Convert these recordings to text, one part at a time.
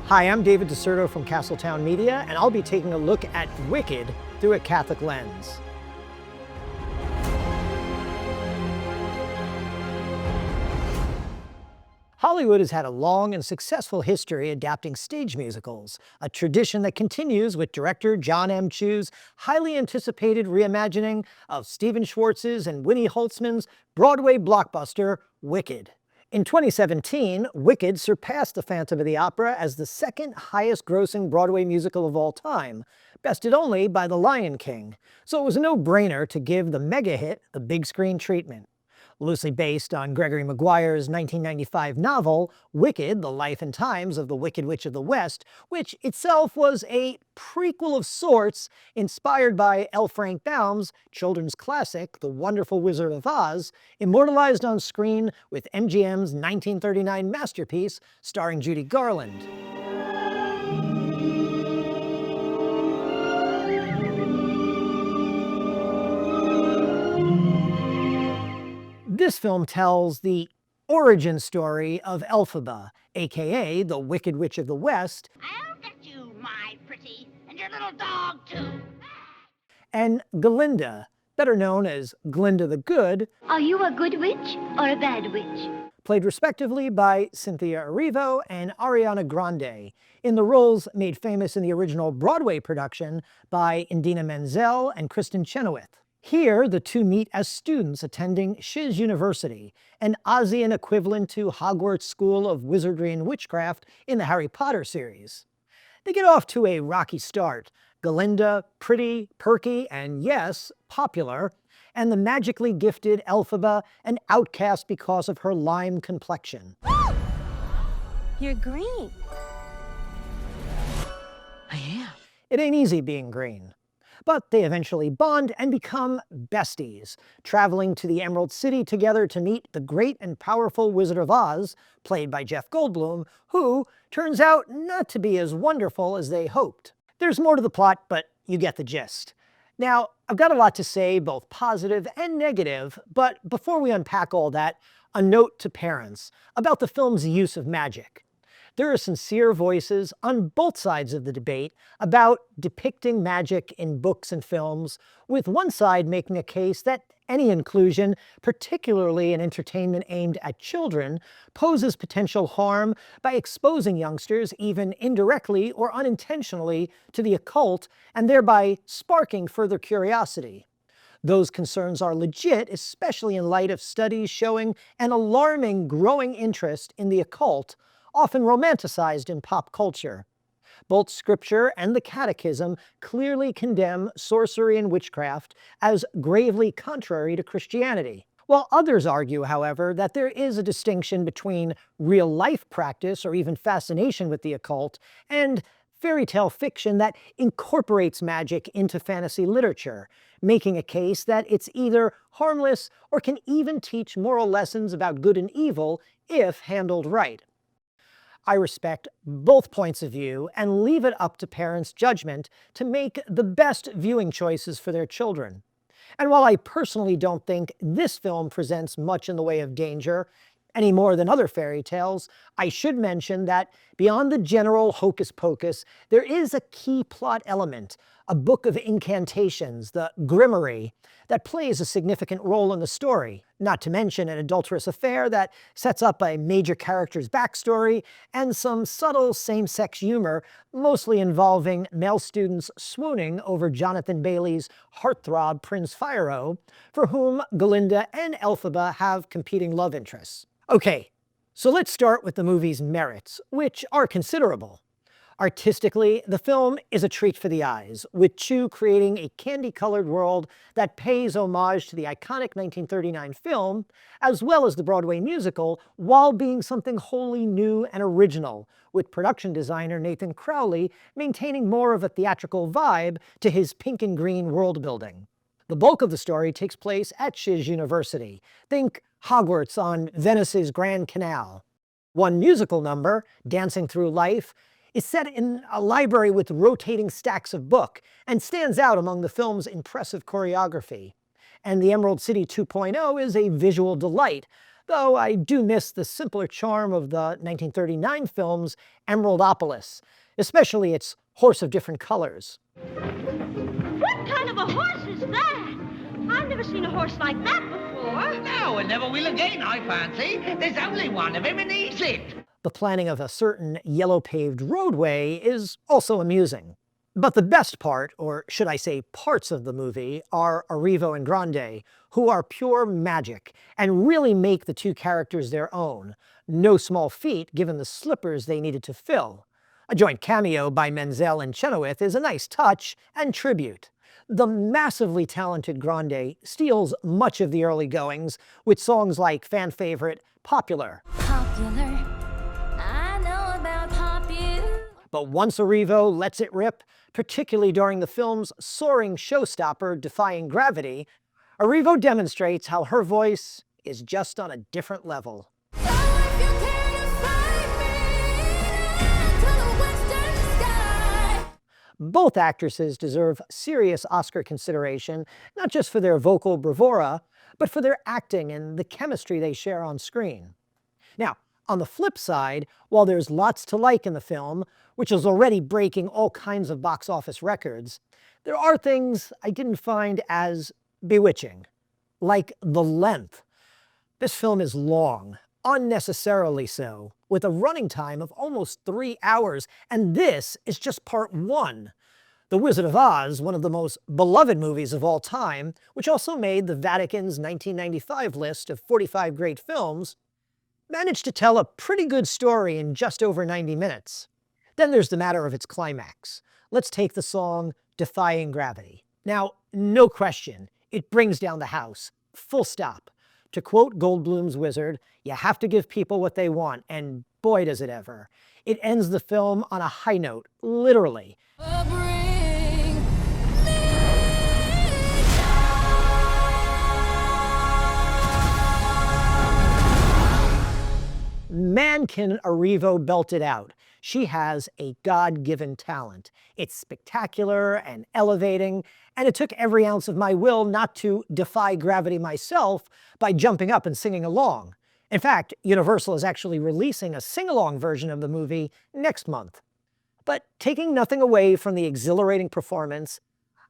Hi, I'm David DeSerto from Castletown Media, and I'll be taking a look at Wicked through a Catholic lens. Hollywood has had a long and successful history adapting stage musicals, a tradition that continues with director John M. Chu's highly anticipated reimagining of Stephen Schwartz's and Winnie Holtzman's Broadway blockbuster, Wicked. In 2017, Wicked surpassed The Phantom of the Opera as the second highest-grossing Broadway musical of all time, bested only by The Lion King, so it was a no-brainer to give the mega-hit the big-screen treatment. Loosely based on Gregory Maguire's 1995 novel, Wicked, The Life and Times of the Wicked Witch of the West, which itself was a prequel of sorts inspired by L. Frank Baum's children's classic, The Wonderful Wizard of Oz, immortalized on screen with MGM's 1939 masterpiece starring Judy Garland. This film tells the origin story of Elphaba, aka the Wicked Witch of the West, I'll get you, my pretty, and your little dog too. and Galinda, better known as Glinda the Good, Are you a good witch or a bad witch? played respectively by Cynthia Erivo and Ariana Grande, in the roles made famous in the original Broadway production by Idina Menzel and Kristen Chenoweth. Here, the two meet as students attending Shiz University, an Ozian equivalent to Hogwarts School of Wizardry and Witchcraft in the Harry Potter series. They get off to a rocky start. Galinda, pretty, perky, and yes, popular, and the magically gifted Elphaba, an outcast because of her lime complexion. You're green. I am. It ain't easy being green. But they eventually bond and become besties, traveling to the Emerald City together to meet the great and powerful Wizard of Oz, played by Jeff Goldblum, who turns out not to be as wonderful as they hoped. There's more to the plot, but you get the gist. Now, I've got a lot to say, both positive and negative, but before we unpack all that, a note to parents about the film's use of magic. There are sincere voices on both sides of the debate about depicting magic in books and films, with one side making a case that any inclusion, particularly in entertainment aimed at children, poses potential harm by exposing youngsters, even indirectly or unintentionally, to the occult, and thereby sparking further curiosity. Those concerns are legit, especially in light of studies showing an alarming growing interest in the occult, often romanticized in pop culture. Both Scripture and the Catechism clearly condemn sorcery and witchcraft as gravely contrary to Christianity. While others argue, however, that there is a distinction between real-life practice or even fascination with the occult and fairy tale fiction that incorporates magic into fantasy literature, making a case that it's either harmless or can even teach moral lessons about good and evil if handled right. I respect both points of view and leave it up to parents' judgment to make the best viewing choices for their children. And while I personally don't think this film presents much in the way of danger, any more than other fairy tales, I should mention that beyond the general hocus pocus, there is a key plot element, a book of incantations, the Grimoire, that plays a significant role in the story, not to mention an adulterous affair that sets up a major character's backstory and some subtle same-sex humor, mostly involving male students swooning over Jonathan Bailey's heartthrob Prince Fiero, for whom Galinda and Elphaba have competing love interests. Okay, so let's start with the movie's merits, which are considerable. Artistically, the film is a treat for the eyes, with Chu creating a candy-colored world that pays homage to the iconic 1939 film, as well as the Broadway musical, while being something wholly new and original, with production designer Nathan Crowley maintaining more of a theatrical vibe to his pink and green world building. The bulk of the story takes place at Shiz University. Think Hogwarts on Venice's Grand Canal. One musical number, Dancing Through Life, is set in a library with rotating stacks of book and stands out among the film's impressive choreography. And the Emerald City 2.0 is a visual delight, though I do miss the simpler charm of the 1939 film's Emeraldopolis, especially its horse of different colors. What kind of a horse is that? I've never seen a horse like that before. No, and never will again, I fancy. There's only one of him in Egypt. The planning of a certain yellow-paved roadway is also amusing. But the best part, or should I say parts of the movie, are Erivo and Grande, who are pure magic and really make the two characters their own. No small feat given the slippers they needed to fill. A joint cameo by Menzel and Chenoweth is a nice touch and tribute. The massively talented Grande steals much of the early goings with songs like fan favorite Popular. Popular. I know about popular. But once Erivo lets it rip, particularly during the film's soaring showstopper Defying Gravity, Erivo demonstrates how her voice is just on a different level. Both actresses deserve serious Oscar consideration, not just for their vocal bravura, but for their acting and the chemistry they share on screen. Now, on the flip side, while there's lots to like in the film, which is already breaking all kinds of box office records, there are things I didn't find as bewitching, like the length. This film is long, unnecessarily so, with a running time of almost 3 hours, and this is just part one. The Wizard of Oz, one of the most beloved movies of all time, which also made the Vatican's 1995 list of 45 great films, managed to tell a pretty good story in just over 90 minutes. Then there's the matter of its climax. Let's take the song Defying Gravity. Now, no question, it brings down the house, full stop. To quote Goldblum's Wizard, you have to give people what they want, and boy does it ever. It ends the film on a high note, literally. Man, can Erivo belt it out. She has a God-given talent. It's spectacular and elevating, and it took every ounce of my will not to defy gravity myself by jumping up and singing along. In fact, Universal is actually releasing a sing-along version of the movie next month. But taking nothing away from the exhilarating performance,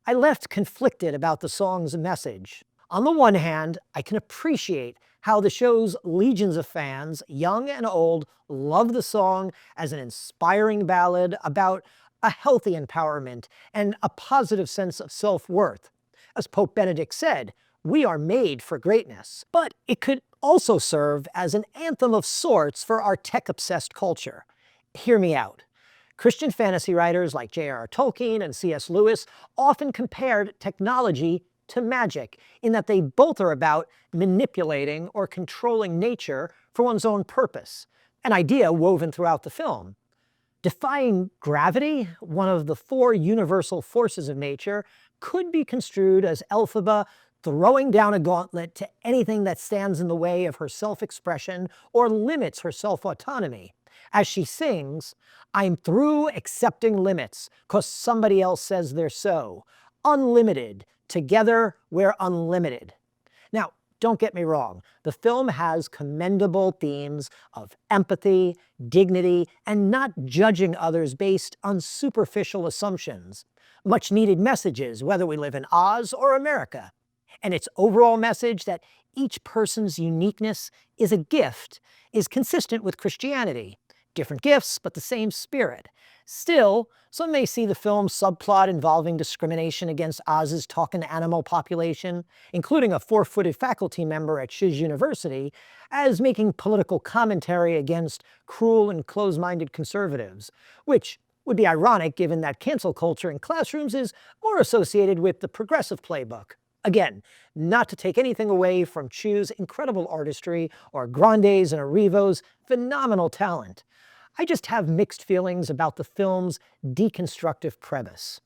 I left conflicted about the song's message. On the one hand, I can appreciate how the show's legions of fans, young and old, love the song as an inspiring ballad about a healthy empowerment and a positive sense of self-worth. As Pope Benedict said, we are made for greatness. But it could also serve as an anthem of sorts for our tech-obsessed culture. Hear me out. Christian fantasy writers like J.R.R. Tolkien and C.S. Lewis often compared technology to magic, in that they both are about manipulating or controlling nature for one's own purpose, an idea woven throughout the film. Defying gravity, one of the 4 universal forces of nature, could be construed as Elphaba throwing down a gauntlet to anything that stands in the way of her self-expression or limits her self-autonomy. As she sings, "I'm through accepting limits, 'cause somebody else says they're so. Unlimited. Together, we're unlimited." Now, don't get me wrong, the film has commendable themes of empathy, dignity, and not judging others based on superficial assumptions. Much needed messages, whether we live in Oz or America. And its overall message that each person's uniqueness is a gift is consistent with Christianity. Different gifts, but the same spirit. Still, some may see the film's subplot involving discrimination against Oz's talking animal population, including a 4-footed faculty member at Shiz University, as making political commentary against cruel and close-minded conservatives, which would be ironic given that cancel culture in classrooms is more associated with the progressive playbook. Again, not to take anything away from Chu's incredible artistry or Grande's and Erivo's phenomenal talent. I just have mixed feelings about the film's deconstructive premise.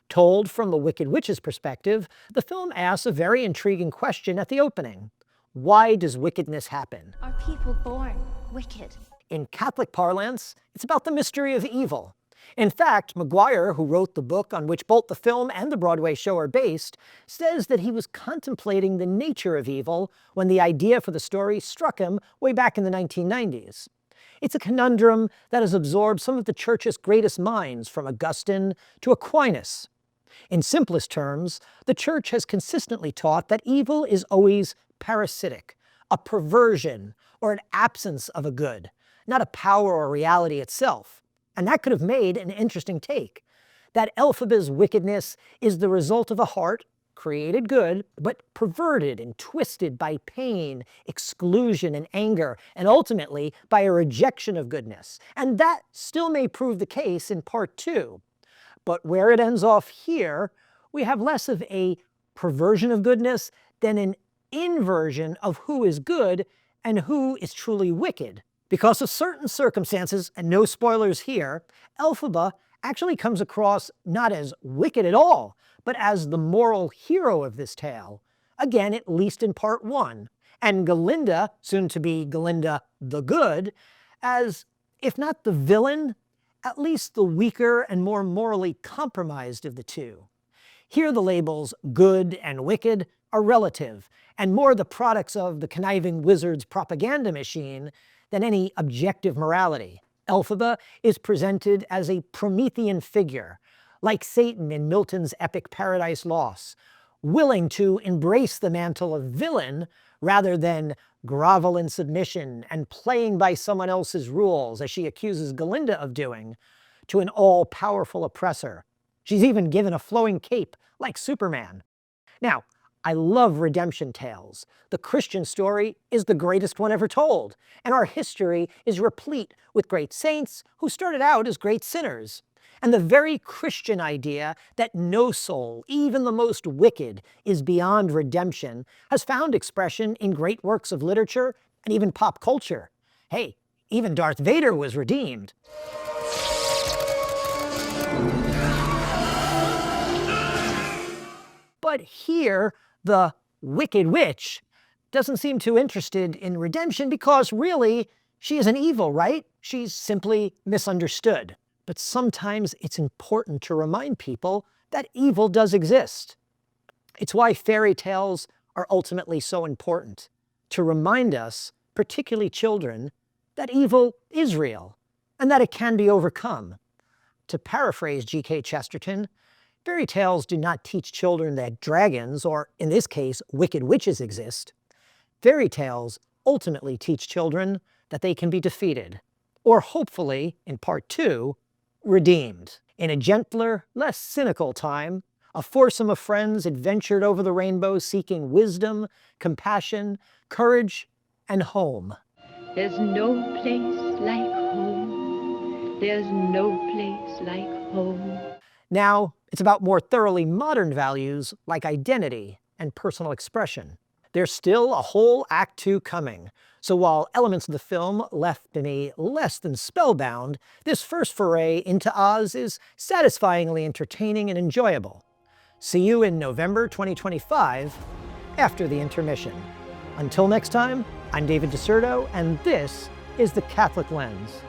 Told from the Wicked Witch's perspective, the film asks a very intriguing question at the opening. Why does wickedness happen? Are people born wicked? In Catholic parlance, it's about the mystery of evil. In fact, Maguire, who wrote the book on which both the film and the Broadway show are based, says that he was contemplating the nature of evil when the idea for the story struck him way back in the 1990s. It's a conundrum that has absorbed some of the Church's greatest minds, from Augustine to Aquinas. In simplest terms, the Church has consistently taught that evil is always parasitic, a perversion or an absence of a good, not a power or reality itself. And that could have made an interesting take, that Elphaba's wickedness is the result of a heart created good, but perverted and twisted by pain, exclusion, and anger, and ultimately by a rejection of goodness. And that still may prove the case in part 2. But where it ends off here, we have less of a perversion of goodness than an inversion of who is good and who is truly wicked. Because of certain circumstances, and no spoilers here, Elphaba actually comes across not as wicked at all, but as the moral hero of this tale. Again, at least in part 1. And Galinda, soon to be Galinda the Good, as, if not the villain, at least the weaker and more morally compromised of the two. Here the labels good and wicked are relative, and more the products of the conniving wizard's propaganda machine than any objective morality. Elphaba is presented as a Promethean figure, like Satan in Milton's epic Paradise Lost, willing to embrace the mantle of villain rather than grovel in submission and playing by someone else's rules, as she accuses Galinda of doing, to an all-powerful oppressor. She's even given a flowing cape, like Superman. Now, I love redemption tales. The Christian story is the greatest one ever told, and our history is replete with great saints who started out as great sinners. And the very Christian idea that no soul, even the most wicked, is beyond redemption has found expression in great works of literature and even pop culture. Hey, even Darth Vader was redeemed. But here, the Wicked Witch doesn't seem too interested in redemption because really, she isn't evil, right? She's simply misunderstood. But sometimes it's important to remind people that evil does exist. It's why fairy tales are ultimately so important, to remind us, particularly children, that evil is real and that it can be overcome. To paraphrase G.K. Chesterton, fairy tales do not teach children that dragons, or in this case, wicked witches, exist. Fairy tales ultimately teach children that they can be defeated, or hopefully, in part 2, redeemed. In a gentler, less cynical time, a foursome of friends adventured over the rainbow seeking wisdom, compassion, courage, and home. There's no place like home. There's no place like home. Now, it's about more thoroughly modern values like identity and personal expression. There's still a whole Act 2 coming, so while elements of the film left me less than spellbound, this first foray into Oz is satisfyingly entertaining and enjoyable. See you in November 2025, after the intermission. Until next time, I'm David DeSerto, and this is The Catholic Lens.